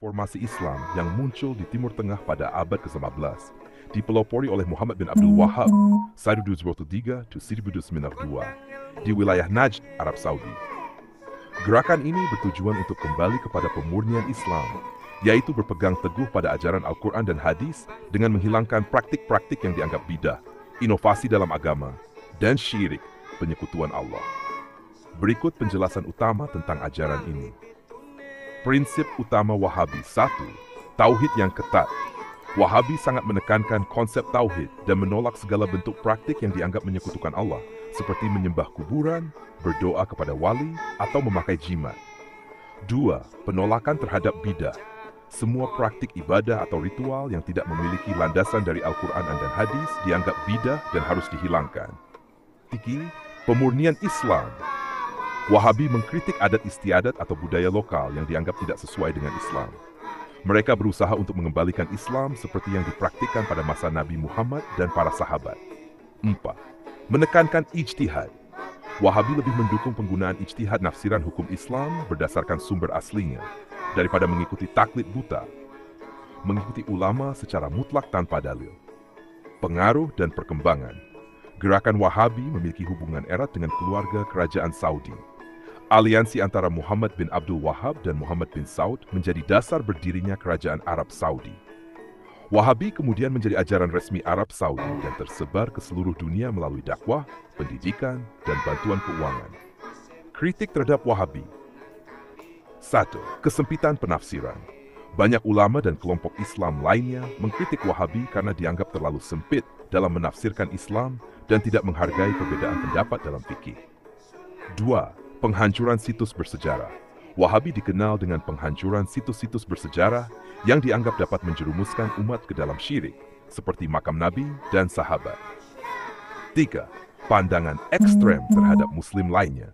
Formasi Islam yang muncul di Timur Tengah pada abad ke-15 dipelopori oleh Muhammad bin Abdul Wahhab 1223-1292 di wilayah Najd, Arab Saudi. Gerakan ini bertujuan untuk kembali kepada pemurnian Islam, yaitu berpegang teguh pada ajaran Al-Quran dan Hadis dengan menghilangkan praktik-praktik yang dianggap bidah, inovasi dalam agama, dan syirik, penyekutuan Allah. Berikut penjelasan utama tentang ajaran ini. Prinsip utama Wahabi 1. Tauhid yang ketat. Wahabi sangat menekankan konsep tauhid dan menolak segala bentuk praktik yang dianggap menyekutukan Allah, seperti menyembah kuburan, berdoa kepada wali, atau memakai jimat. 2. Penolakan terhadap bidah. Semua praktik ibadah atau ritual yang tidak memiliki landasan dari Al-Quran dan Hadis dianggap bidah dan harus dihilangkan. 3. Pemurnian Islam. Wahabi mengkritik adat istiadat atau budaya lokal yang dianggap tidak sesuai dengan Islam. Mereka berusaha untuk mengembalikan Islam seperti yang dipraktikkan pada masa Nabi Muhammad dan para sahabat. 4. Menekankan ijtihad. Wahabi lebih mendukung penggunaan ijtihad nafsiran hukum Islam berdasarkan sumber aslinya, daripada mengikuti taklid buta. Mengikuti ulama secara mutlak tanpa dalil. Pengaruh dan perkembangan. Gerakan Wahabi memiliki hubungan erat dengan keluarga kerajaan Saudi. Aliansi antara Muhammad bin Abdul Wahhab dan Muhammad bin Saud menjadi dasar berdirinya kerajaan Arab Saudi. Wahabi kemudian menjadi ajaran resmi Arab Saudi dan tersebar ke seluruh dunia melalui dakwah, pendidikan, dan bantuan keuangan. Kritik terhadap Wahabi. 1. Kesempitan penafsiran. Banyak ulama dan kelompok Islam lainnya mengkritik Wahabi karena dianggap terlalu sempit dalam menafsirkan Islam dan tidak menghargai perbedaan pendapat dalam fikih. 2. Penghancuran situs bersejarah. Wahabi dikenal dengan penghancuran situs-situs bersejarah yang dianggap dapat menjerumuskan umat ke dalam syirik, seperti makam Nabi dan sahabat. 3. Pandangan ekstrem terhadap Muslim lainnya.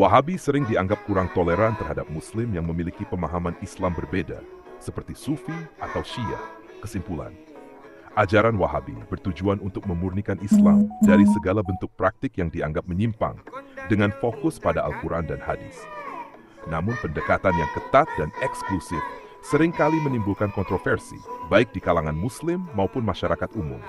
Wahabi sering dianggap kurang toleran terhadap Muslim yang memiliki pemahaman Islam berbeda, seperti Sufi atau Syiah. Kesimpulan, ajaran Wahabi bertujuan untuk memurnikan Islam dari segala bentuk praktik yang dianggap menyimpang dengan fokus pada Al-Quran dan Hadis. Namun pendekatan yang ketat dan eksklusif seringkali menimbulkan kontroversi, baik di kalangan Muslim maupun masyarakat umum.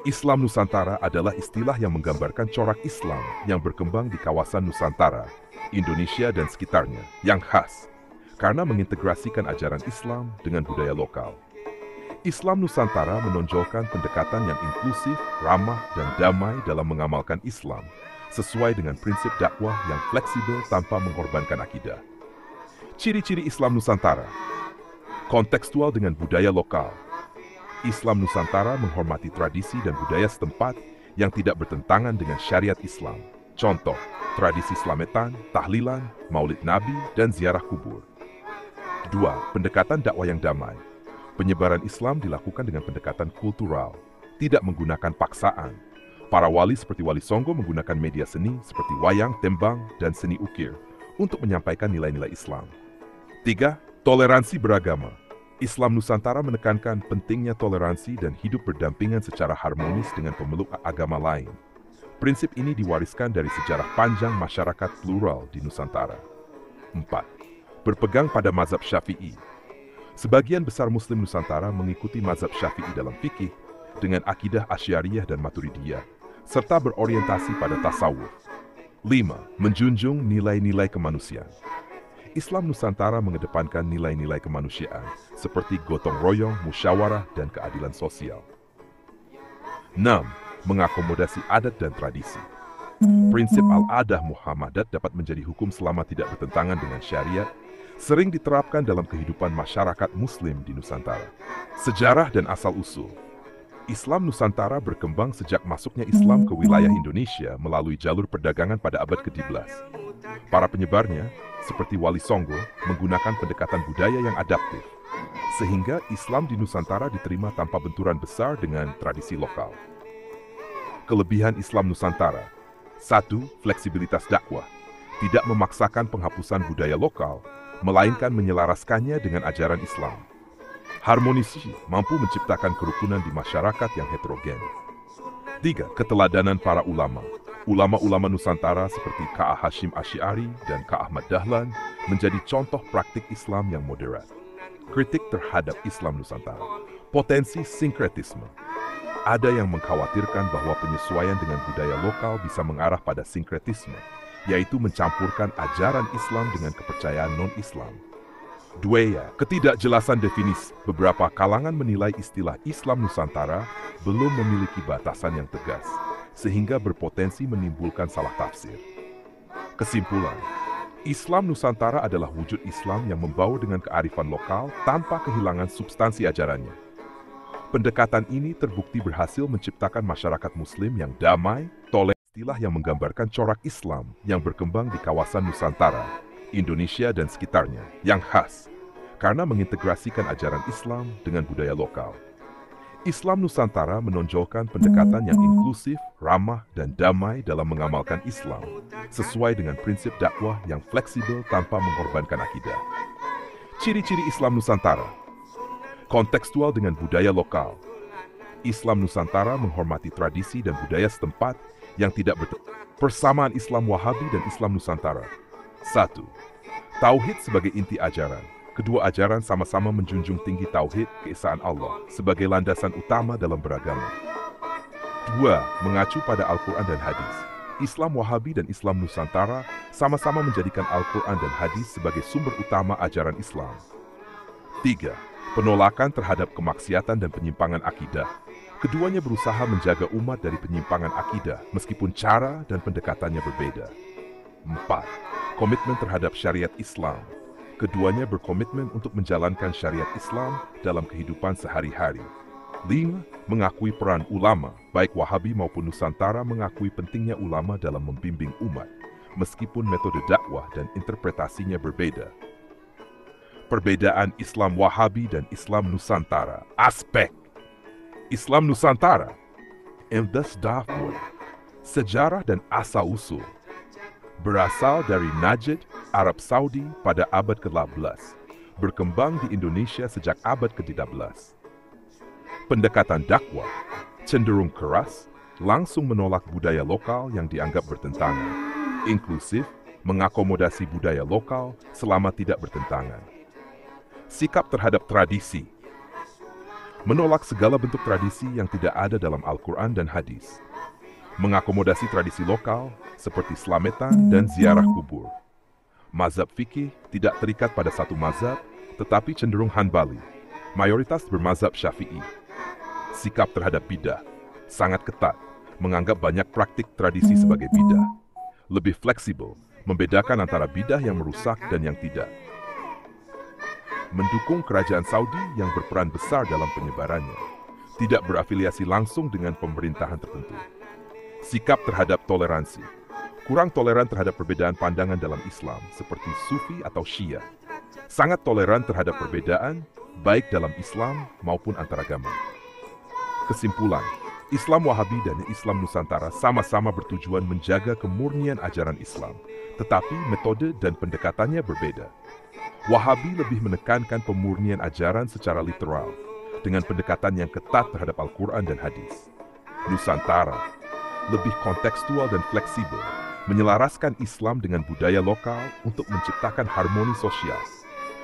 Islam Nusantara adalah istilah yang menggambarkan corak Islam yang berkembang di kawasan Nusantara, Indonesia dan sekitarnya, yang khas karena mengintegrasikan ajaran Islam dengan budaya lokal. Islam Nusantara menonjolkan pendekatan yang inklusif, ramah, dan damai dalam mengamalkan Islam, sesuai dengan prinsip dakwah yang fleksibel tanpa mengorbankan akidah. Ciri-ciri Islam Nusantara. Kontekstual dengan budaya lokal. Islam Nusantara menghormati tradisi dan budaya setempat yang tidak bertentangan dengan syariat Islam. Contoh, tradisi Slametan, tahlilan, maulid Nabi, dan ziarah kubur. 2. Pendekatan dakwah yang damai. Penyebaran Islam dilakukan dengan pendekatan kultural, tidak menggunakan paksaan. Para wali seperti Wali Songo menggunakan media seni seperti wayang, tembang, dan seni ukir untuk menyampaikan nilai-nilai Islam. 3. Toleransi beragama. Islam Nusantara menekankan pentingnya toleransi dan hidup berdampingan secara harmonis dengan pemeluk agama lain. Prinsip ini diwariskan dari sejarah panjang masyarakat plural di Nusantara. 4. Berpegang pada mazhab Syafi'i. Sebagian besar Muslim Nusantara mengikuti mazhab Syafi'i dalam fikih dengan akidah Asy'ariyah dan Maturidiyah, serta berorientasi pada tasawuf. 5. Menjunjung nilai-nilai kemanusiaan. Islam Nusantara mengedepankan nilai-nilai kemanusiaan seperti gotong royong, musyawarah, dan keadilan sosial. 6. Mengakomodasi adat dan tradisi. Prinsip al-adah muhammadat dapat menjadi hukum selama tidak bertentangan dengan syariat, sering diterapkan dalam kehidupan masyarakat Muslim di Nusantara. Sejarah dan asal-usul. Islam Nusantara berkembang sejak masuknya Islam ke wilayah Indonesia melalui jalur perdagangan pada abad ke-12. Para penyebarnya, seperti Wali Songo, menggunakan pendekatan budaya yang adaptif, sehingga Islam di Nusantara diterima tanpa benturan besar dengan tradisi lokal. Kelebihan Islam Nusantara. 1. Fleksibilitas dakwah. Tidak memaksakan penghapusan budaya lokal, melainkan menyelaraskannya dengan ajaran Islam. Harmonisi mampu menciptakan kerukunan di masyarakat yang heterogen. 3. Keteladanan para ulama. Ulama-ulama Nusantara seperti K.A. Hashim Asy'ari dan K. Ahmad Dahlan menjadi contoh praktik Islam yang moderat. Kritik terhadap Islam Nusantara. Potensi sinkretisme. Ada yang mengkhawatirkan bahwa penyesuaian dengan budaya lokal bisa mengarah pada sinkretisme, yaitu mencampurkan ajaran Islam dengan kepercayaan non-Islam. 2. Ketidakjelasan definisi. Beberapa kalangan menilai istilah Islam Nusantara belum memiliki batasan yang tegas, sehingga berpotensi menimbulkan salah tafsir. Kesimpulan, Islam Nusantara adalah wujud Islam yang membaur dengan kearifan lokal tanpa kehilangan substansi ajarannya. Pendekatan ini terbukti berhasil menciptakan masyarakat Muslim yang damai, toleran, istilah yang menggambarkan corak Islam yang berkembang di kawasan Nusantara, Indonesia dan sekitarnya, yang khas karena mengintegrasikan ajaran Islam dengan budaya lokal. Islam Nusantara menonjolkan pendekatan yang inklusif, ramah, dan damai dalam mengamalkan Islam, sesuai dengan prinsip dakwah yang fleksibel tanpa mengorbankan akidah. Ciri-ciri Islam Nusantara. Kontekstual dengan budaya lokal. Islam Nusantara menghormati tradisi dan budaya setempat yang tidak bertentangan. Persamaan Islam Wahabi dan Islam Nusantara. 1. Tauhid sebagai inti ajaran. Kedua ajaran sama-sama menjunjung tinggi tauhid, keesaan Allah, sebagai landasan utama dalam beragama. 2. Mengacu pada Al-Quran dan hadis. Islam Wahabi dan Islam Nusantara sama-sama menjadikan Al-Quran dan hadis sebagai sumber utama ajaran Islam. 3. Penolakan terhadap kemaksiatan dan penyimpangan akidah. Keduanya berusaha menjaga umat dari penyimpangan akidah meskipun cara dan pendekatannya berbeda. 4. Komitmen terhadap syariat Islam. Keduanya berkomitmen untuk menjalankan syariat Islam dalam kehidupan sehari-hari. 5. Mengakui peran ulama, baik Wahabi maupun Nusantara mengakui pentingnya ulama dalam membimbing umat, meskipun metode dakwah dan interpretasinya berbeda. Perbedaan Islam Wahabi dan Islam Nusantara. Aspek Islam Nusantara. Indus Darfur. Sejarah dan asal-usul. Berasal dari Najd, Arab Saudi pada abad ke-12. Berkembang di Indonesia sejak abad ke-13. Pendekatan dakwah cenderung keras, langsung menolak budaya lokal yang dianggap bertentangan. Inklusif, mengakomodasi budaya lokal selama tidak bertentangan. Sikap terhadap tradisi. Menolak segala bentuk tradisi yang tidak ada dalam Al-Quran dan hadis. Mengakomodasi tradisi lokal seperti selametan dan ziarah kubur. Mazhab fikih tidak terikat pada satu mazhab, tetapi cenderung Hanbali. Mayoritas bermazhab Syafi'i. Sikap terhadap bidah sangat ketat, menganggap banyak praktik tradisi sebagai bidah. Lebih fleksibel, membedakan antara bidah yang merusak dan yang tidak. Mendukung kerajaan Saudi yang berperan besar dalam penyebarannya, tidak berafiliasi langsung dengan pemerintahan tertentu. Sikap terhadap toleransi, kurang toleran terhadap perbedaan pandangan dalam Islam seperti Sufi atau Syiah. Sangat toleran terhadap perbedaan, baik dalam Islam maupun antaragama. Kesimpulan, Islam Wahabi dan Islam Nusantara sama-sama bertujuan menjaga kemurnian ajaran Islam, tetapi metode dan pendekatannya berbeda. Wahabi lebih menekankan pemurnian ajaran secara literal, dengan pendekatan yang ketat terhadap Al-Quran dan hadis. Nusantara lebih kontekstual dan fleksibel, menyelaraskan Islam dengan budaya lokal untuk menciptakan harmoni sosial.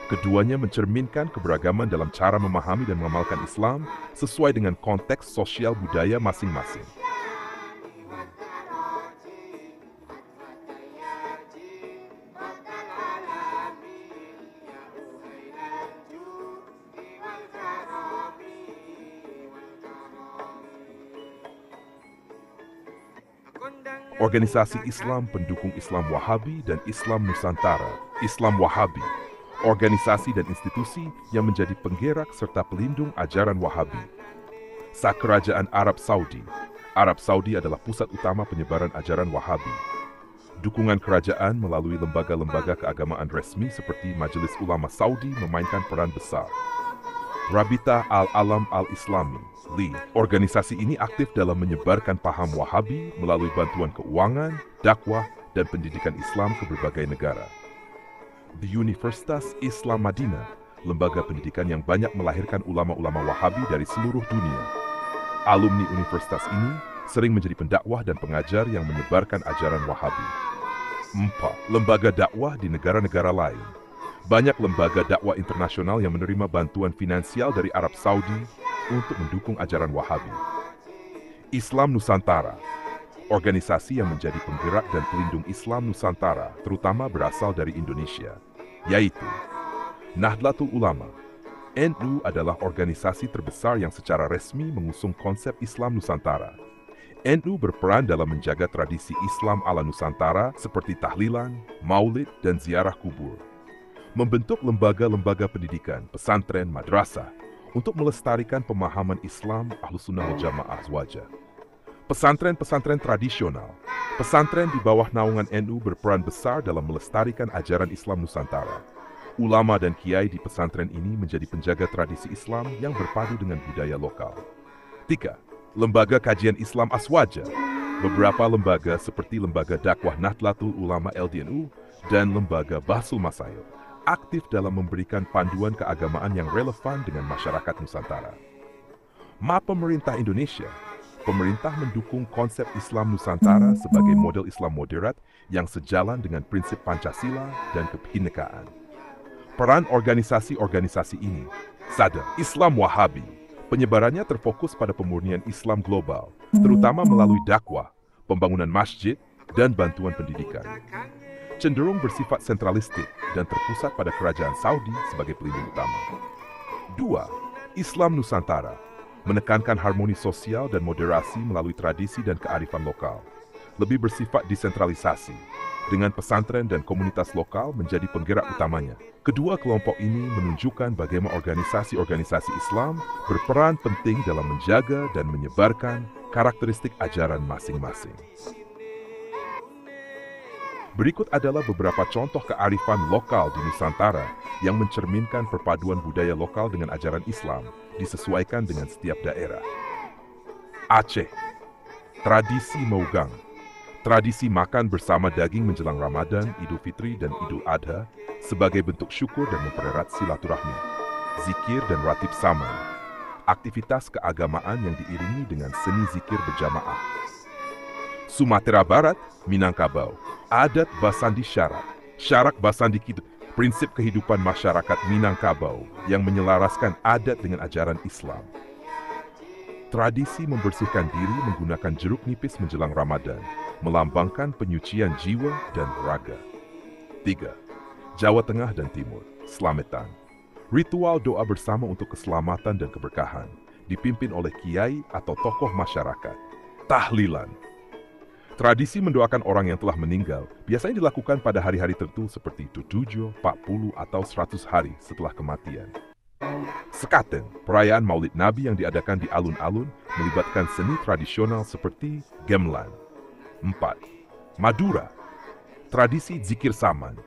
Keduanya mencerminkan keberagaman dalam cara memahami dan mengamalkan Islam sesuai dengan konteks sosial budaya masing-masing. Organisasi Islam pendukung Islam Wahabi dan Islam Nusantara. Islam Wahabi, organisasi dan institusi yang menjadi penggerak serta pelindung ajaran Wahabi. Sakerajaan Arab Saudi. Arab Saudi adalah pusat utama penyebaran ajaran Wahabi. Dukungan kerajaan melalui lembaga-lembaga keagamaan resmi seperti Majelis Ulama Saudi memainkan peran besar. Rabita Al-Alam Al-Islami, LI. Organisasi ini aktif dalam menyebarkan paham Wahabi melalui bantuan keuangan, dakwah, dan pendidikan Islam ke berbagai negara. The Universitas Islam Madinah, lembaga pendidikan yang banyak melahirkan ulama-ulama Wahabi dari seluruh dunia. Alumni universitas ini sering menjadi pendakwah dan pengajar yang menyebarkan ajaran Wahabi. 4. Lembaga dakwah di negara-negara lain. Banyak lembaga dakwah internasional yang menerima bantuan finansial dari Arab Saudi untuk mendukung ajaran Wahabi. Islam Nusantara, organisasi yang menjadi penggerak dan pelindung Islam Nusantara, terutama berasal dari Indonesia, yaitu Nahdlatul Ulama. NU adalah organisasi terbesar yang secara resmi mengusung konsep Islam Nusantara. NU berperan dalam menjaga tradisi Islam ala Nusantara seperti tahlilan, maulid, dan ziarah kubur. Membentuk lembaga-lembaga pendidikan, pesantren, madrasah untuk melestarikan pemahaman Islam Ahlussunnah wal Jamaah wajah. Pesantren-pesantren tradisional, pesantren di bawah naungan NU berperan besar dalam melestarikan ajaran Islam Nusantara. Ulama dan kiai di pesantren ini menjadi penjaga tradisi Islam yang berpadu dengan budaya lokal. 3. Lembaga Kajian Islam Aswaja. Beberapa lembaga seperti Lembaga Dakwah Nahdlatul Ulama LDNU dan Lembaga Bahsul Masail aktif dalam memberikan panduan keagamaan yang relevan dengan masyarakat Nusantara. Pemerintah Indonesia. Pemerintah mendukung konsep Islam Nusantara sebagai model Islam moderat yang sejalan dengan prinsip Pancasila dan kebhinekaan. Peran organisasi-organisasi ini, SADA, Islam Wahabi, penyebarannya terfokus pada pemurnian Islam global, terutama melalui dakwah, pembangunan masjid, dan bantuan pendidikan. Cenderung bersifat sentralistik dan terpusat pada kerajaan Saudi sebagai pelindung utama. 2. Islam Nusantara, menekankan harmoni sosial dan moderasi melalui tradisi dan kearifan lokal. Lebih bersifat desentralisasi, dengan pesantren dan komunitas lokal menjadi penggerak utamanya. Kedua kelompok ini menunjukkan bagaimana organisasi-organisasi Islam berperan penting dalam menjaga dan menyebarkan karakteristik ajaran masing-masing. Berikut adalah beberapa contoh kearifan lokal di Nusantara yang mencerminkan perpaduan budaya lokal dengan ajaran Islam disesuaikan dengan setiap daerah. Aceh, tradisi Maugang, tradisi makan bersama daging menjelang Ramadan, Idul Fitri, dan Idul Adha sebagai bentuk syukur dan mempererat silaturahmi. Zikir dan ratib saman, aktivitas keagamaan yang diiringi dengan seni zikir berjamaah. Sumatera Barat, Minangkabau, adat Basandi Syarak Basandi Kidul, prinsip kehidupan masyarakat Minangkabau yang menyelaraskan adat dengan ajaran Islam. Tradisi membersihkan diri menggunakan jeruk nipis menjelang Ramadan, melambangkan penyucian jiwa dan raga. 3. Jawa Tengah dan Timur, Slametan. Ritual doa bersama untuk keselamatan dan keberkahan, dipimpin oleh kiai atau tokoh masyarakat. Tahlilan. Tradisi mendoakan orang yang telah meninggal biasanya dilakukan pada hari-hari tertentu seperti 7, 40, atau 100 hari setelah kematian. Sekaten, perayaan Maulid Nabi yang diadakan di alun-alun melibatkan seni tradisional seperti gamelan. 4. Madura, tradisi zikir saman.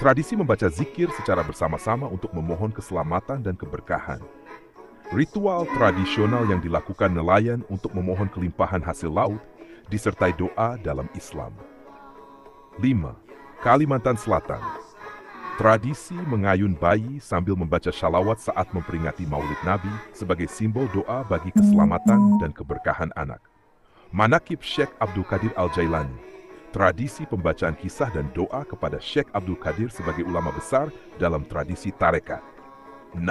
Tradisi membaca zikir secara bersama-sama untuk memohon keselamatan dan keberkahan. Ritual tradisional yang dilakukan nelayan untuk memohon kelimpahan hasil laut disertai doa dalam Islam. 5. Kalimantan Selatan. Tradisi mengayun bayi sambil membaca shalawat saat memperingati Maulid Nabi sebagai simbol doa bagi keselamatan dan keberkahan anak. Manaqib Syekh Abdul Qadir Al-Jailani. Tradisi pembacaan kisah dan doa kepada Syekh Abdul Qadir sebagai ulama besar dalam tradisi tarekat. 6.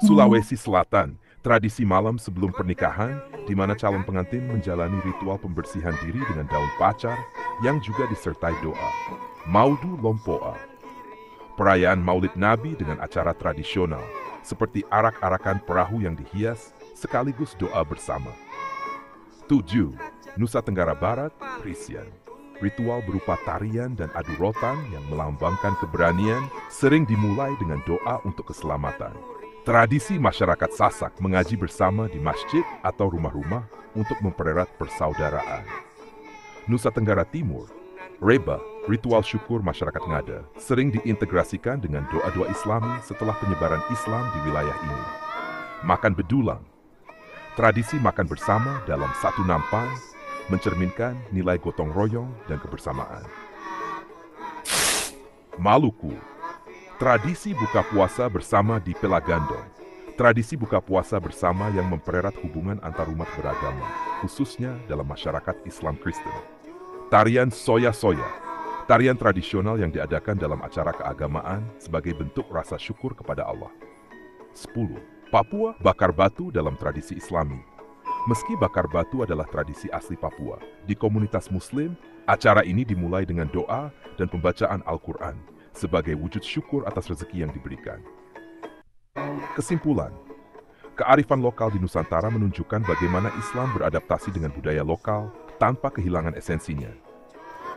Sulawesi Selatan. Tradisi malam sebelum pernikahan, di mana calon pengantin menjalani ritual pembersihan diri dengan daun pacar yang juga disertai doa. Maudu Lompoa. Perayaan Maulid Nabi dengan acara tradisional, seperti arak-arakan perahu yang dihias, sekaligus doa bersama. 7. Nusa Tenggara Barat, Prisian. Ritual berupa tarian dan adu rotan yang melambangkan keberanian sering dimulai dengan doa untuk keselamatan. Tradisi masyarakat Sasak mengaji bersama di masjid atau rumah-rumah untuk mempererat persaudaraan. Nusa Tenggara Timur, Reba, ritual syukur masyarakat Ngada, sering diintegrasikan dengan doa-doa Islami setelah penyebaran Islam di wilayah ini. Makan bedulang, tradisi makan bersama dalam satu nampan, mencerminkan nilai gotong royong dan kebersamaan. Maluku. Tradisi buka puasa bersama di Pelagandong. Tradisi buka puasa bersama yang mempererat hubungan antar umat beragama, khususnya dalam masyarakat Islam Kristen. Tarian Soya-Soya. Tarian tradisional yang diadakan dalam acara keagamaan sebagai bentuk rasa syukur kepada Allah. 10. Papua bakar batu dalam tradisi Islami. Meski bakar batu adalah tradisi asli Papua, di komunitas Muslim, acara ini dimulai dengan doa dan pembacaan Al-Quran sebagai wujud syukur atas rezeki yang diberikan. Kesimpulan, kearifan lokal di Nusantara menunjukkan bagaimana Islam beradaptasi dengan budaya lokal tanpa kehilangan esensinya.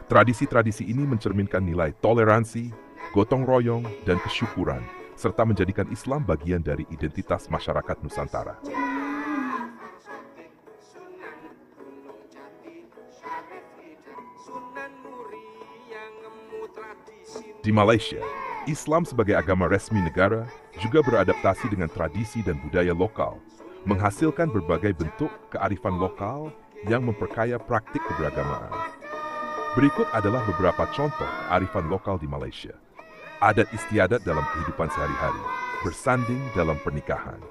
Tradisi-tradisi ini mencerminkan nilai toleransi, gotong royong, dan kesyukuran, serta menjadikan Islam bagian dari identitas masyarakat Nusantara. Di Malaysia, Islam sebagai agama resmi negara juga beradaptasi dengan tradisi dan budaya lokal, menghasilkan berbagai bentuk kearifan lokal yang memperkaya praktik keberagamaan. Berikut adalah beberapa contoh kearifan lokal di Malaysia. Adat istiadat dalam kehidupan sehari-hari, bersanding dalam pernikahan.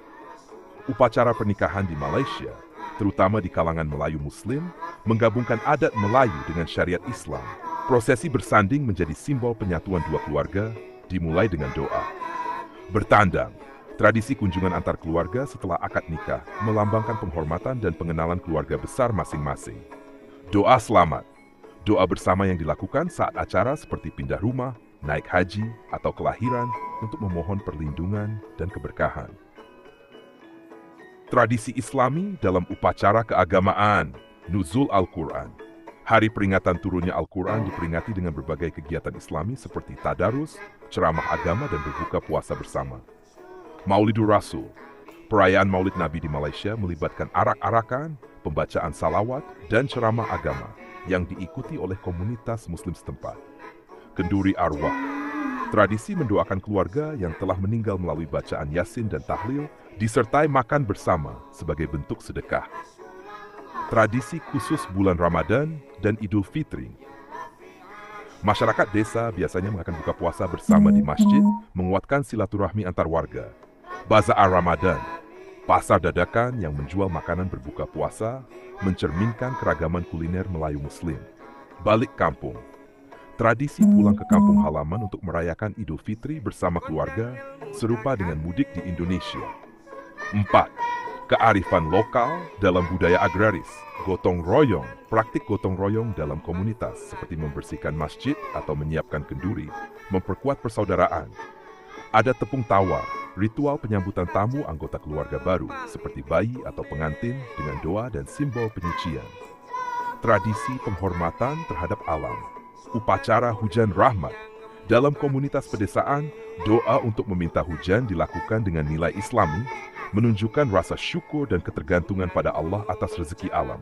Upacara pernikahan di Malaysia, terutama di kalangan Melayu Muslim, menggabungkan adat Melayu dengan syariat Islam. Prosesi bersanding menjadi simbol penyatuan dua keluarga, dimulai dengan doa. Bertandang, tradisi kunjungan antar keluarga setelah akad nikah, melambangkan penghormatan dan pengenalan keluarga besar masing-masing. Doa selamat, doa bersama yang dilakukan saat acara seperti pindah rumah, naik haji, atau kelahiran untuk memohon perlindungan dan keberkahan. Tradisi Islami dalam upacara keagamaan, Nuzul Al-Quran. Hari peringatan turunnya Al-Quran diperingati dengan berbagai kegiatan Islami seperti tadarus, ceramah agama, dan berbuka puasa bersama. Maulidur Rasul. Perayaan Maulid Nabi di Malaysia melibatkan arak-arakan, pembacaan salawat, dan ceramah agama yang diikuti oleh komunitas Muslim setempat. Kenduri arwah. Tradisi mendoakan keluarga yang telah meninggal melalui bacaan Yasin dan tahlil, disertai makan bersama sebagai bentuk sedekah. Tradisi khusus bulan Ramadan dan Idul Fitri. Masyarakat desa biasanya mengadakan buka puasa bersama di masjid, menguatkan silaturahmi antar warga. Bazaar Ramadan, pasar dadakan yang menjual makanan berbuka puasa, mencerminkan keragaman kuliner Melayu Muslim. Balik kampung. Tradisi pulang ke kampung halaman untuk merayakan Idul Fitri bersama keluarga, serupa dengan mudik di Indonesia. 4. Kearifan lokal dalam budaya agraris, gotong royong, praktik gotong royong dalam komunitas seperti membersihkan masjid atau menyiapkan kenduri, memperkuat persaudaraan. Ada tepung tawar, ritual penyambutan tamu anggota keluarga baru seperti bayi atau pengantin dengan doa dan simbol penyucian. Tradisi penghormatan terhadap alam, upacara hujan rahmat. Dalam komunitas pedesaan, doa untuk meminta hujan dilakukan dengan nilai Islami, menunjukkan rasa syukur dan ketergantungan pada Allah atas rezeki alam.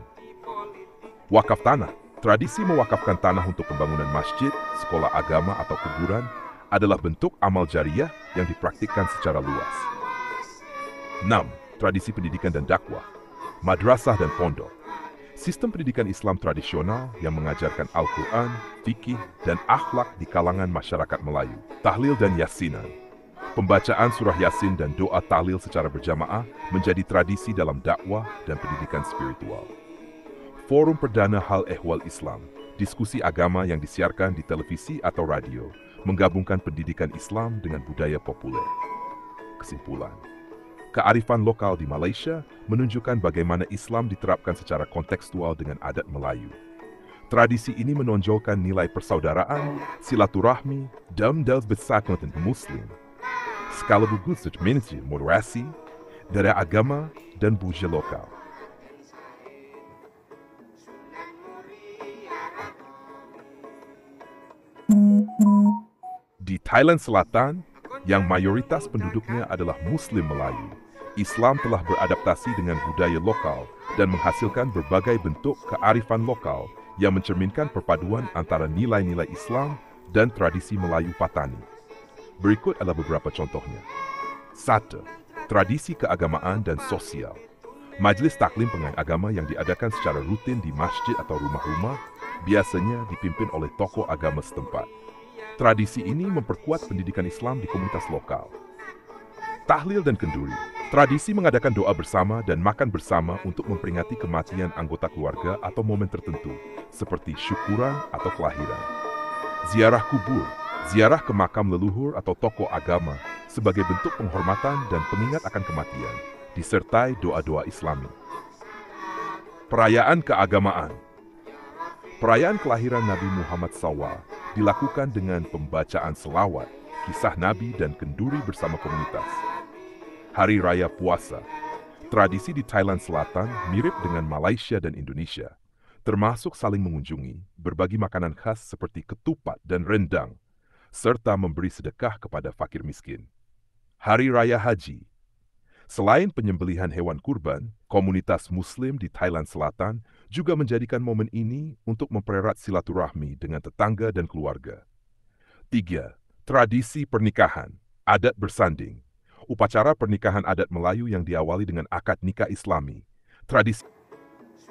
Wakaf tanah. Tradisi mewakafkan tanah untuk pembangunan masjid, sekolah agama atau kuburan adalah bentuk amal jariah yang dipraktikkan secara luas. 6. Tradisi pendidikan dan dakwah. Madrasah dan pondok. Sistem pendidikan Islam tradisional yang mengajarkan Al-Quran, fikih, dan akhlak di kalangan masyarakat Melayu. Tahlil dan Yasinan. Pembacaan surah Yasin dan doa tahlil secara berjamaah menjadi tradisi dalam dakwah dan pendidikan spiritual. Forum Perdana Hal Ehwal Islam, diskusi agama yang disiarkan di televisi atau radio, menggabungkan pendidikan Islam dengan budaya populer. Kesimpulan, kearifan lokal di Malaysia menunjukkan bagaimana Islam diterapkan secara kontekstual dengan adat Melayu. Tradisi ini menonjolkan nilai persaudaraan, silaturahmi, dan bersatuan Muslim. Skala bagus menjadi moderasi dari agama dan budaya lokal. Di Thailand Selatan, yang mayoritas penduduknya adalah Muslim Melayu, Islam telah beradaptasi dengan budaya lokal dan menghasilkan berbagai bentuk kearifan lokal yang mencerminkan perpaduan antara nilai-nilai Islam dan tradisi Melayu Patani. Berikut adalah beberapa contohnya. 1. Tradisi keagamaan dan sosial. Majelis taklim pengagama yang diadakan secara rutin di masjid atau rumah-rumah biasanya dipimpin oleh tokoh agama setempat. Tradisi ini memperkuat pendidikan Islam di komunitas lokal. Tahlil dan kenduri. Tradisi mengadakan doa bersama dan makan bersama untuk memperingati kematian anggota keluarga atau momen tertentu, seperti syukuran atau kelahiran. Ziarah kubur. Ziarah ke makam leluhur atau tokoh agama sebagai bentuk penghormatan dan pengingat akan kematian, disertai doa-doa Islami. Perayaan keagamaan. Perayaan kelahiran Nabi Muhammad SAW dilakukan dengan pembacaan selawat, kisah Nabi dan kenduri bersama komunitas. Hari Raya Puasa. Tradisi di Thailand Selatan mirip dengan Malaysia dan Indonesia, termasuk saling mengunjungi, berbagi makanan khas seperti ketupat dan rendang, serta memberi sedekah kepada fakir miskin. Hari Raya Haji. Selain penyembelihan hewan kurban, komunitas Muslim di Thailand Selatan juga menjadikan momen ini untuk mempererat silaturahmi dengan tetangga dan keluarga. 3. Tradisi pernikahan, adat bersanding. Upacara pernikahan adat Melayu yang diawali dengan akad nikah Islami. Tradisi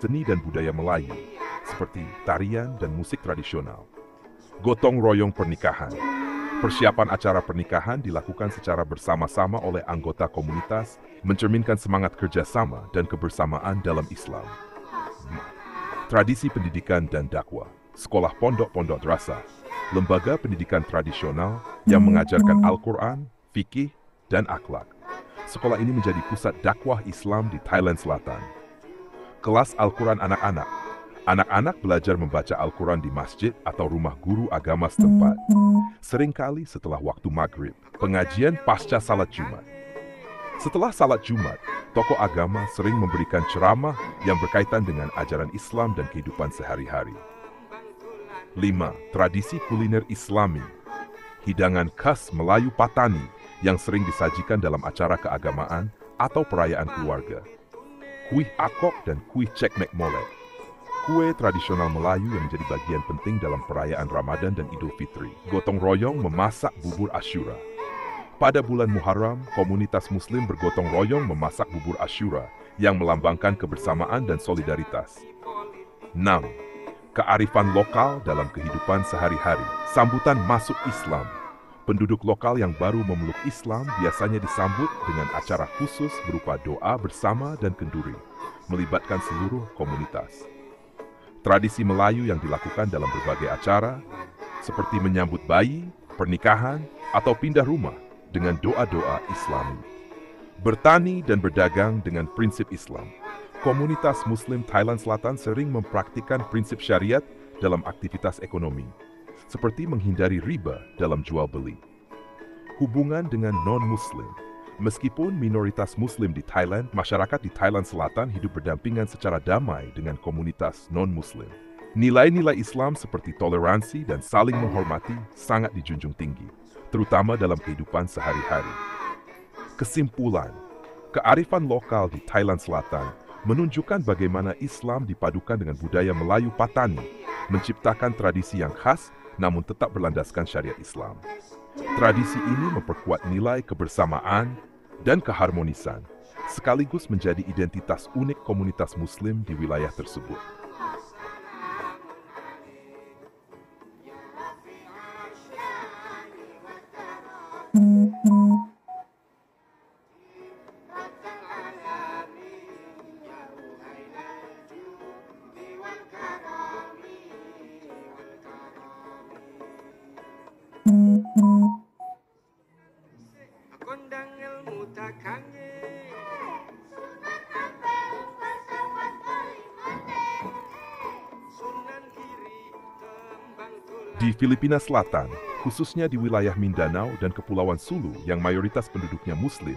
seni dan budaya Melayu, seperti tarian dan musik tradisional. Gotong royong pernikahan. Persiapan acara pernikahan dilakukan secara bersama-sama oleh anggota komunitas, mencerminkan semangat kerjasama dan kebersamaan dalam Islam. Tradisi pendidikan dan dakwah. Sekolah pondok-pondok drasah, lembaga pendidikan tradisional yang mengajarkan Al-Quran, fikih, dan akhlak. Sekolah ini menjadi pusat dakwah Islam di Thailand Selatan. Kelas Al-Quran anak-anak. Anak-anak belajar membaca Al-Quran di masjid atau rumah guru agama setempat. Seringkali setelah waktu maghrib, pengajian pasca salat Jumat. Setelah salat Jumat, tokoh agama sering memberikan ceramah yang berkaitan dengan ajaran Islam dan kehidupan sehari-hari. 5. Tradisi kuliner Islami. Hidangan khas Melayu Patani yang sering disajikan dalam acara keagamaan atau perayaan keluarga. Kuih akok dan kuih cekmek molek. Kue tradisional Melayu yang menjadi bagian penting dalam perayaan Ramadan dan Idul Fitri. Gotong royong memasak bubur Asyura. Pada bulan Muharram, komunitas Muslim bergotong royong memasak bubur Asyura yang melambangkan kebersamaan dan solidaritas. 6. Kearifan lokal dalam kehidupan sehari-hari. Sambutan masuk Islam. Penduduk lokal yang baru memeluk Islam biasanya disambut dengan acara khusus berupa doa bersama dan kenduri, melibatkan seluruh komunitas. Tradisi Melayu yang dilakukan dalam berbagai acara, seperti menyambut bayi, pernikahan, atau pindah rumah dengan doa-doa Islami. Bertani dan berdagang dengan prinsip Islam. Komunitas Muslim Thailand Selatan sering mempraktikkan prinsip syariat dalam aktivitas ekonomi, seperti menghindari riba dalam jual beli. Hubungan dengan non-Muslim. Meskipun minoritas Muslim di Thailand, masyarakat di Thailand Selatan hidup berdampingan secara damai dengan komunitas non-Muslim. Nilai-nilai Islam seperti toleransi dan saling menghormati sangat dijunjung tinggi, terutama dalam kehidupan sehari-hari. Kesimpulan, kearifan lokal di Thailand Selatan menunjukkan bagaimana Islam dipadukan dengan budaya Melayu Patani, menciptakan tradisi yang khas namun tetap berlandaskan syariat Islam. Tradisi ini memperkuat nilai kebersamaan dan keharmonisan, sekaligus menjadi identitas unik komunitas Muslim di wilayah tersebut. Di Filipina Selatan, khususnya di wilayah Mindanao dan Kepulauan Sulu yang mayoritas penduduknya Muslim,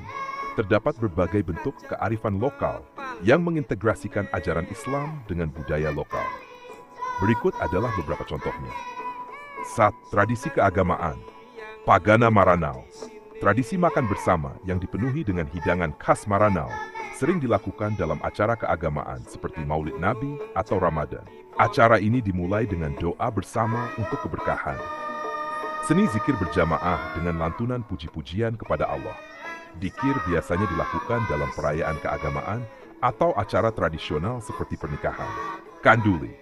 terdapat berbagai bentuk kearifan lokal yang mengintegrasikan ajaran Islam dengan budaya lokal. Berikut adalah beberapa contohnya. 1. Tradisi keagamaan. Pagana Maranao. Tradisi makan bersama yang dipenuhi dengan hidangan khas Maranao sering dilakukan dalam acara keagamaan seperti Maulid Nabi atau Ramadan. Acara ini dimulai dengan doa bersama untuk keberkahan. Seni zikir berjamaah dengan lantunan puji-pujian kepada Allah. Dikir biasanya dilakukan dalam perayaan keagamaan atau acara tradisional seperti pernikahan. Kanduli.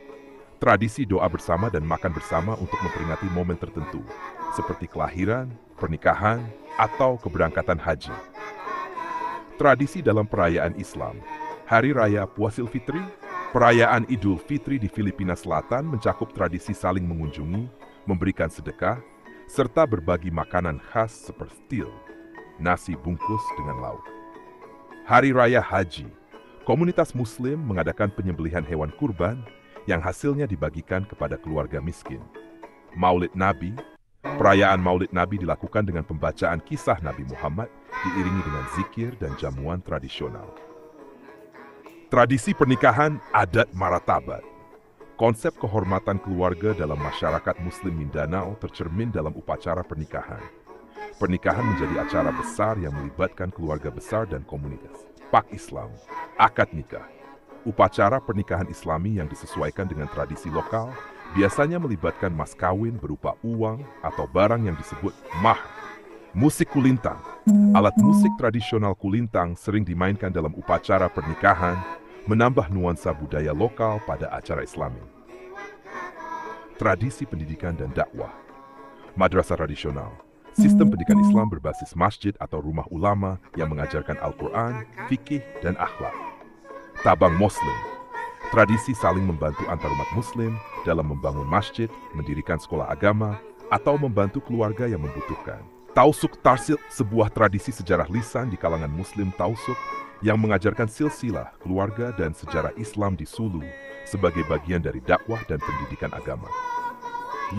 Tradisi doa bersama dan makan bersama untuk memperingati momen tertentu, seperti kelahiran, pernikahan, atau keberangkatan haji. Tradisi dalam perayaan Islam, Hari Raya Puasil Fitri, perayaan Idul Fitri di Filipina Selatan mencakup tradisi saling mengunjungi, memberikan sedekah, serta berbagi makanan khas seperti nasi bungkus dengan lauk. Hari Raya Haji, komunitas Muslim mengadakan penyembelihan hewan kurban yang hasilnya dibagikan kepada keluarga miskin. Maulid Nabi, perayaan Maulid Nabi dilakukan dengan pembacaan kisah Nabi Muhammad diiringi dengan zikir dan jamuan tradisional. Tradisi pernikahan adat maratabat. Konsep kehormatan keluarga dalam masyarakat Muslim Mindanao tercermin dalam upacara pernikahan. Pernikahan menjadi acara besar yang melibatkan keluarga besar dan komunitas. Pak Islam, akad nikah. Upacara pernikahan Islami yang disesuaikan dengan tradisi lokal biasanya melibatkan mas kawin berupa uang atau barang yang disebut mahar. Musik kulintang. Alat musik tradisional kulintang sering dimainkan dalam upacara pernikahan, menambah nuansa budaya lokal pada acara Islami. Tradisi pendidikan dan dakwah. Madrasah tradisional. Sistem pendidikan Islam berbasis masjid atau rumah ulama yang mengajarkan Al-Quran, fikih, dan akhlak. Tabang Muslim. Tradisi saling membantu antar umat Muslim dalam membangun masjid, mendirikan sekolah agama, atau membantu keluarga yang membutuhkan. Tausuk Tarsil, sebuah tradisi sejarah lisan di kalangan Muslim Tausuk yang mengajarkan silsilah, keluarga, dan sejarah Islam di Sulu sebagai bagian dari dakwah dan pendidikan agama. 5.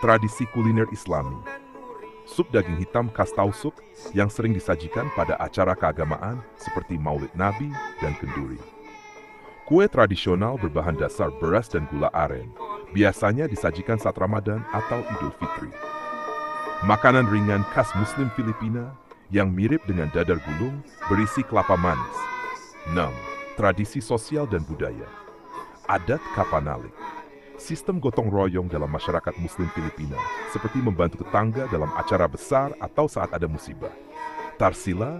Tradisi kuliner Islami. Sup daging hitam khas Tausuk yang sering disajikan pada acara keagamaan seperti Maulid Nabi dan kenduri. Kue tradisional berbahan dasar beras dan gula aren biasanya disajikan saat Ramadan atau Idul Fitri. Makanan ringan khas Muslim Filipina yang mirip dengan dadar gulung berisi kelapa manis. 6. Tradisi sosial dan budaya. Adat Kapanalik. Sistem gotong royong dalam masyarakat Muslim Filipina, seperti membantu tetangga dalam acara besar atau saat ada musibah. Tarsila,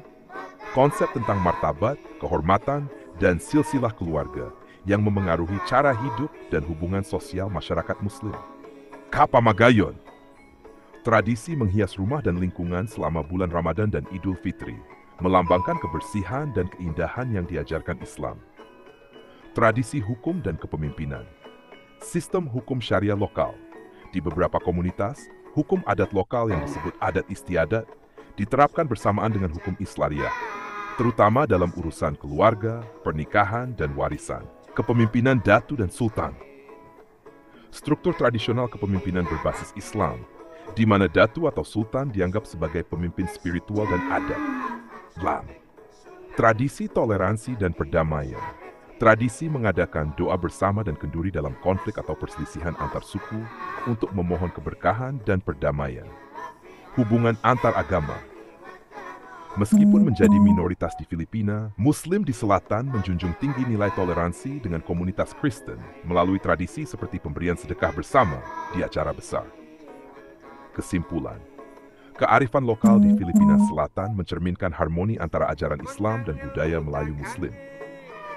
konsep tentang martabat, kehormatan, dan silsilah keluarga yang memengaruhi cara hidup dan hubungan sosial masyarakat Muslim. Kapamagayon, tradisi menghias rumah dan lingkungan selama bulan Ramadan dan Idul Fitri, melambangkan kebersihan dan keindahan yang diajarkan Islam. Tradisi hukum dan kepemimpinan. Sistem hukum syariah lokal. Di beberapa komunitas, hukum adat lokal yang disebut adat istiadat diterapkan bersamaan dengan hukum Islariah, terutama dalam urusan keluarga, pernikahan, dan warisan. Kepemimpinan Datu dan Sultan. Struktur tradisional kepemimpinan berbasis Islam, di mana Datu atau Sultan dianggap sebagai pemimpin spiritual dan adat. Lam. Tradisi toleransi dan perdamaian. Tradisi mengadakan doa bersama dan kenduri dalam konflik atau perselisihan antar suku untuk memohon keberkahan dan perdamaian. Hubungan antar agama. Meskipun menjadi minoritas di Filipina, Muslim di selatan menjunjung tinggi nilai toleransi dengan komunitas Kristen melalui tradisi seperti pemberian sedekah bersama di acara besar. Kesimpulan, kearifan lokal di Filipina Selatan mencerminkan harmoni antara ajaran Islam dan budaya Melayu Muslim.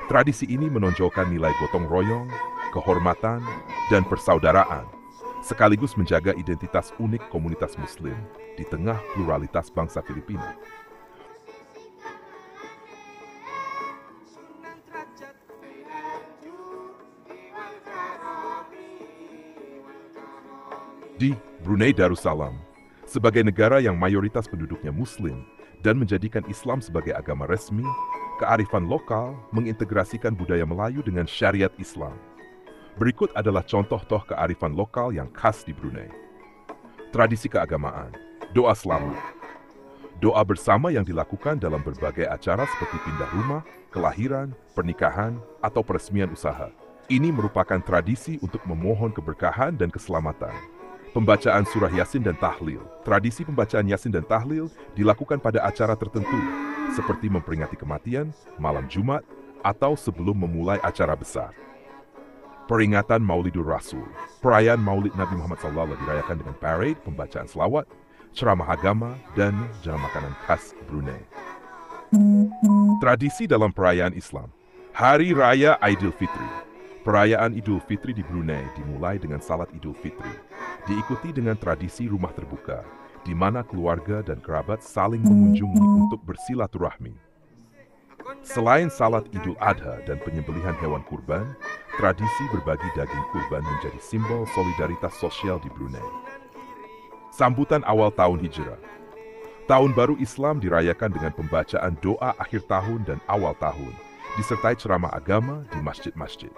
Tradisi ini menonjolkan nilai gotong royong, kehormatan, dan persaudaraan, sekaligus menjaga identitas unik komunitas Muslim di tengah pluralitas bangsa Filipina. Di Brunei Darussalam, sebagai negara yang mayoritas penduduknya Muslim dan menjadikan Islam sebagai agama resmi, kearifan lokal mengintegrasikan budaya Melayu dengan syariat Islam. Berikut adalah contoh kearifan lokal yang khas di Brunei. Tradisi keagamaan, doa selamat. Doa bersama yang dilakukan dalam berbagai acara seperti pindah rumah, kelahiran, pernikahan, atau peresmian usaha. Ini merupakan tradisi untuk memohon keberkahan dan keselamatan. Pembacaan surah Yasin dan Tahlil. Tradisi pembacaan Yasin dan Tahlil dilakukan pada acara tertentu, seperti memperingati kematian, malam Jumat, atau sebelum memulai acara besar. Peringatan Maulidur Rasul. Perayaan Maulid Nabi Muhammad SAW dirayakan dengan parade, pembacaan selawat, ceramah agama, dan jamu makanan khas Brunei. Tradisi dalam perayaan Islam. Hari Raya Idul Fitri. Perayaan Idul Fitri di Brunei dimulai dengan salat Idul Fitri, diikuti dengan tradisi rumah terbuka, di mana keluarga dan kerabat saling mengunjungi untuk bersilaturahmi. Selain salat Idul Adha dan penyembelihan hewan kurban, tradisi berbagi daging kurban menjadi simbol solidaritas sosial di Brunei. Sambutan awal tahun Hijrah. Tahun baru Islam dirayakan dengan pembacaan doa akhir tahun dan awal tahun, disertai ceramah agama di masjid-masjid.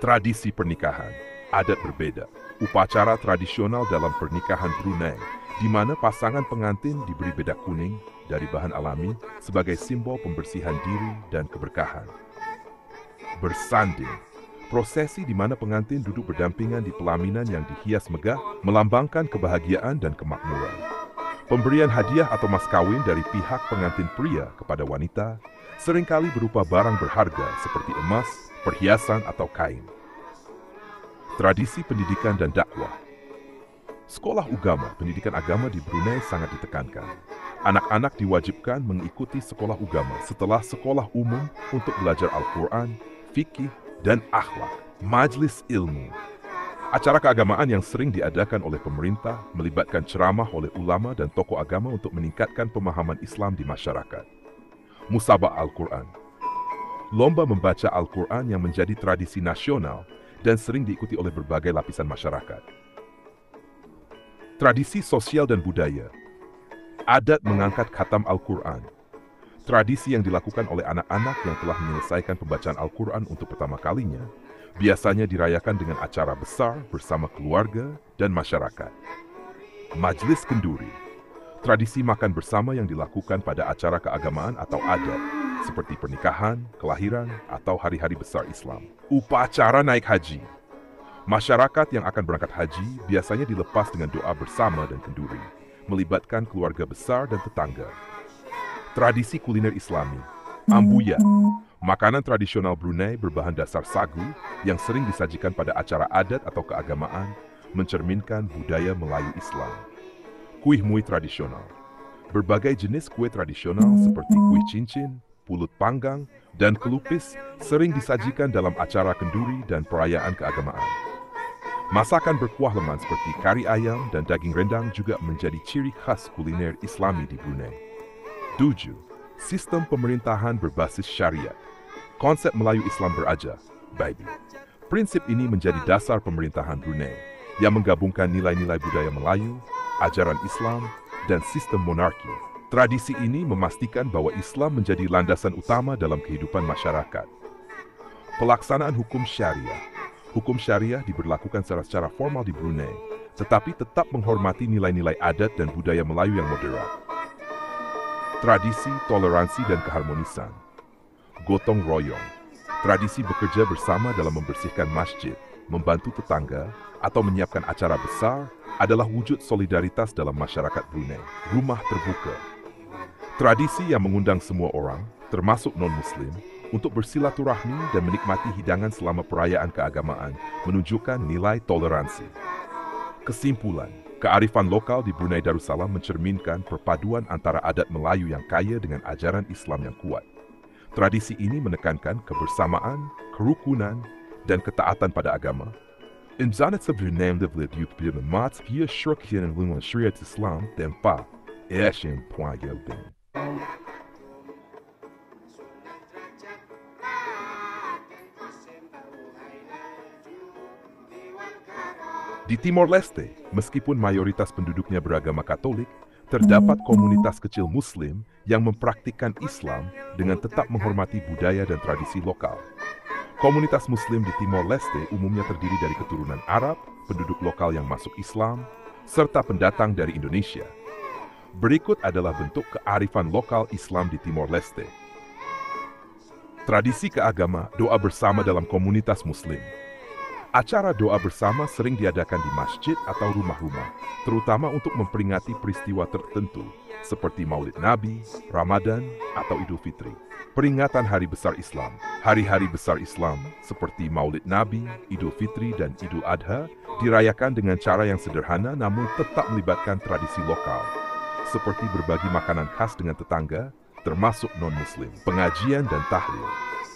Tradisi pernikahan, adat berbeda. Upacara tradisional dalam pernikahan Brunei, di mana pasangan pengantin diberi bedak kuning dari bahan alami sebagai simbol pembersihan diri dan keberkahan. Bersanding, prosesi di mana pengantin duduk berdampingan di pelaminan yang dihias megah, melambangkan kebahagiaan dan kemakmuran. Pemberian hadiah atau mas kawin dari pihak pengantin pria kepada wanita seringkali berupa barang berharga seperti emas, perhiasan, atau kain. Tradisi pendidikan dan dakwah. Sekolah ugama, pendidikan agama di Brunei sangat ditekankan. Anak-anak diwajibkan mengikuti sekolah ugama setelah sekolah umum untuk belajar Al-Quran, fikih, dan akhlak. Majlis ilmu. Acara keagamaan yang sering diadakan oleh pemerintah melibatkan ceramah oleh ulama dan tokoh agama untuk meningkatkan pemahaman Islam di masyarakat. Musabah Al-Quran. Lomba membaca Al-Quran yang menjadi tradisi nasional dan sering diikuti oleh berbagai lapisan masyarakat. Tradisi sosial dan budaya. Adat mengangkat khatam Al-Quran. Tradisi yang dilakukan oleh anak-anak yang telah menyelesaikan pembacaan Al-Quran untuk pertama kalinya, biasanya dirayakan dengan acara besar bersama keluarga dan masyarakat. Majlis kenduri. Tradisi makan bersama yang dilakukan pada acara keagamaan atau adat, seperti pernikahan, kelahiran, atau hari-hari besar Islam. Upacara naik haji. Masyarakat yang akan berangkat haji biasanya dilepas dengan doa bersama dan kenduri, melibatkan keluarga besar dan tetangga. Tradisi kuliner Islami. Ambuya. Makanan tradisional Brunei berbahan dasar sagu yang sering disajikan pada acara adat atau keagamaan, mencerminkan budaya Melayu Islam. Kuih muih tradisional. Berbagai jenis kue tradisional seperti kuih cincin, pulut panggang, dan kelupis sering disajikan dalam acara kenduri dan perayaan keagamaan. Masakan berkuah leman seperti kari ayam dan daging rendang juga menjadi ciri khas kuliner Islami di Brunei. 7. Sistem pemerintahan berbasis syariat. Konsep Melayu Islam beraja, Baby. Prinsip ini menjadi dasar pemerintahan Brunei, yang menggabungkan nilai-nilai budaya Melayu, ajaran Islam, dan sistem monarki. Tradisi ini memastikan bahwa Islam menjadi landasan utama dalam kehidupan masyarakat. Pelaksanaan hukum syariah. Hukum syariah diberlakukan secara formal di Brunei, tetapi tetap menghormati nilai-nilai adat dan budaya Melayu yang moderat. Tradisi, toleransi, dan keharmonisan. Gotong royong. Tradisi bekerja bersama dalam membersihkan masjid, membantu tetangga, atau menyiapkan acara besar adalah wujud solidaritas dalam masyarakat Brunei. Rumah terbuka. Tradisi yang mengundang semua orang, termasuk non-Muslim, untuk bersilaturahmi dan menikmati hidangan selama perayaan keagamaan menunjukkan nilai toleransi. Kesimpulan, kearifan lokal di Brunei Darussalam mencerminkan perpaduan antara adat Melayu yang kaya dengan ajaran Islam yang kuat. Tradisi ini menekankan kebersamaan, kerukunan, dan ketaatan pada agama. In zanet sebenarnya beliau pilih mat via syurkian dengan syariat Islam tanpa esem point gelben. Di Timor Leste, meskipun mayoritas penduduknya beragama Katolik, terdapat komunitas kecil Muslim yang mempraktikkan Islam dengan tetap menghormati budaya dan tradisi lokal. Komunitas Muslim di Timor Leste umumnya terdiri dari keturunan Arab, penduduk lokal yang masuk Islam, serta pendatang dari Indonesia. Berikut adalah bentuk kearifan lokal Islam di Timor Leste. Tradisi keagama doa bersama dalam komunitas Muslim. Acara doa bersama sering diadakan di masjid atau rumah-rumah, terutama untuk memperingati peristiwa tertentu seperti Maulid Nabi, Ramadan, atau Idul Fitri. Peringatan Hari Besar Islam. Hari-hari besar Islam seperti Maulid Nabi, Idul Fitri, dan Idul Adha dirayakan dengan cara yang sederhana namun tetap melibatkan tradisi lokal, seperti berbagi makanan khas dengan tetangga, termasuk non-Muslim. Pengajian dan tahlil.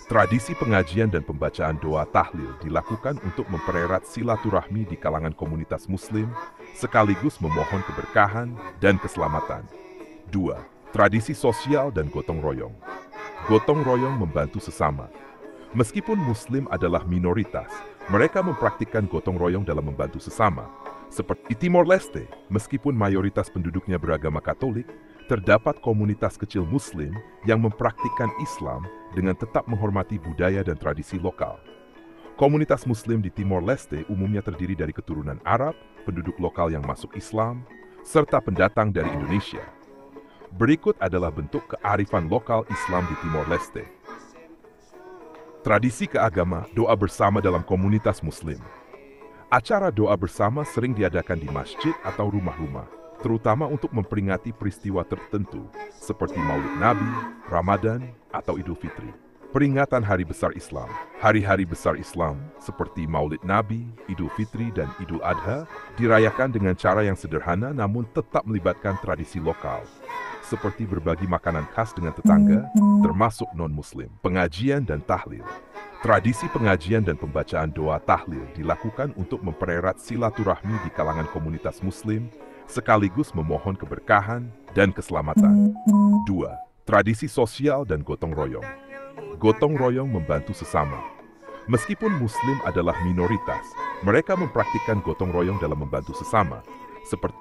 Tradisi pengajian dan pembacaan doa tahlil dilakukan untuk mempererat silaturahmi di kalangan komunitas Muslim, sekaligus memohon keberkahan dan keselamatan. 2. Tradisi sosial dan gotong royong. Gotong royong membantu sesama. Meskipun Muslim adalah minoritas, mereka mempraktikkan gotong royong dalam membantu sesama. Seperti Timor Leste, meskipun mayoritas penduduknya beragama Katolik, terdapat komunitas kecil Muslim yang mempraktikkan Islam dengan tetap menghormati budaya dan tradisi lokal. Komunitas Muslim di Timor Leste umumnya terdiri dari keturunan Arab, penduduk lokal yang masuk Islam, serta pendatang dari Indonesia. Berikut adalah bentuk kearifan lokal Islam di Timor Leste. Tradisi keagama doa bersama dalam komunitas Muslim. Acara doa bersama sering diadakan di masjid atau rumah-rumah, terutama untuk memperingati peristiwa tertentu seperti Maulid Nabi, Ramadan, atau Idul Fitri. Peringatan hari besar Islam. Hari-hari besar Islam seperti Maulid Nabi, Idul Fitri, dan Idul Adha dirayakan dengan cara yang sederhana namun tetap melibatkan tradisi lokal, seperti berbagi makanan khas dengan tetangga, termasuk non-Muslim. Pengajian dan tahlil. Tradisi pengajian dan pembacaan doa tahlil dilakukan untuk mempererat silaturahmi di kalangan komunitas Muslim, sekaligus memohon keberkahan dan keselamatan. 2. Tradisi sosial dan gotong royong. Gotong royong membantu sesama. Meskipun Muslim adalah minoritas, mereka mempraktikkan gotong royong dalam membantu sesama, seperti